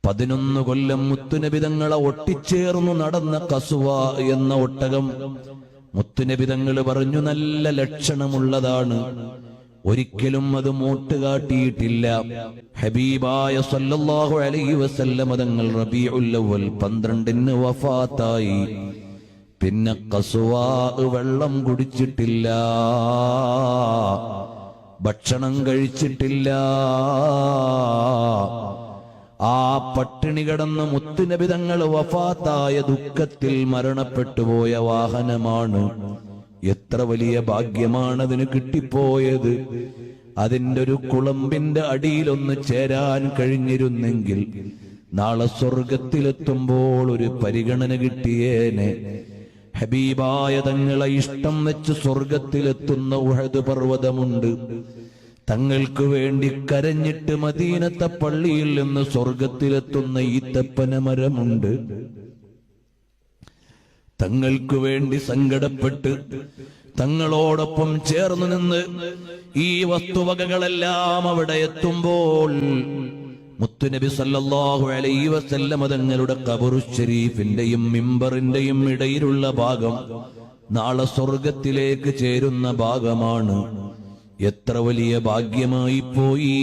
11 കൊല്ലം മുത്തുനബി തങ്ങളെ ഒട്ടിച്ചേർന്നു നടന്ന കസുവ എന്ന ഒട്ടകം. മുത്തുനബി തങ്ങൾ പറഞ്ഞു, നല്ല ലക്ഷണമുള്ളതാണ്, ഒരിക്കലും അത് മൂട്ടുകാട്ടിയിട്ടില്ല. ഹബീബായ സല്ലല്ലാഹു അലൈഹി വസല്ലം തങ്ങൾ റബീഉൽ അവ്വൽ 12 വഫാത്തായി. പിന്നെ കസുവ വെള്ളം കുടിച്ചിട്ടില്ല, ഭക്ഷണം കഴിച്ചിട്ടില്ല. ആ പട്ടിണി കിടന്ന് മുത്തുനബി തങ്ങൾ വഫാത്തായ ദുഃഖത്തിൽ മരണപ്പെട്ടുപോയ വാഹനമാണ്. എത്ര വലിയ ഭാഗ്യമാണതിന് കിട്ടിപ്പോയത്. അതിന്റെ ഒരു കുളമ്പിന്റെ അടിയിലൊന്ന് ചേരാൻ കഴിഞ്ഞിരുന്നെങ്കിൽ നാളെ സ്വർഗത്തിലെത്തുമ്പോൾ ഒരു പരിഗണന കിട്ടിയേനെ. ഹബീബായ തങ്ങളെ ഇഷ്ടം വെച്ച് സ്വർഗത്തിലെത്തുന്ന ഉഹദ് പർവ്വതമുണ്ട്. തങ്ങൾക്ക് വേണ്ടി കരഞ്ഞിട്ട് മദീനത്തെ പള്ളിയിൽ നിന്ന് സ്വർഗത്തിലെത്തുന്ന ഈത്തപ്പന മരമുണ്ട്. തങ്ങൾക്ക് വേണ്ടി സങ്കടപ്പെട്ട് തങ്ങളോടൊപ്പം ചേർന്ന് നിന്ന് ഈ വസ്തുവകകളെല്ലാം അവിടെ എത്തുമ്പോൾ മുത്തുനബി സല്ലല്ലാഹു അലൈഹി വസല്ലം തങ്ങളുടെ ഖബറു ശരീഫിന്റെയും മിമ്പറിന്റെയും ഇടയിലുള്ള ഭാഗം നാളെ സ്വർഗത്തിലേക്ക് ചേരുന്ന ഭാഗമാണ്. എത്ര വലിയ ഭാഗ്യമായി പോയി.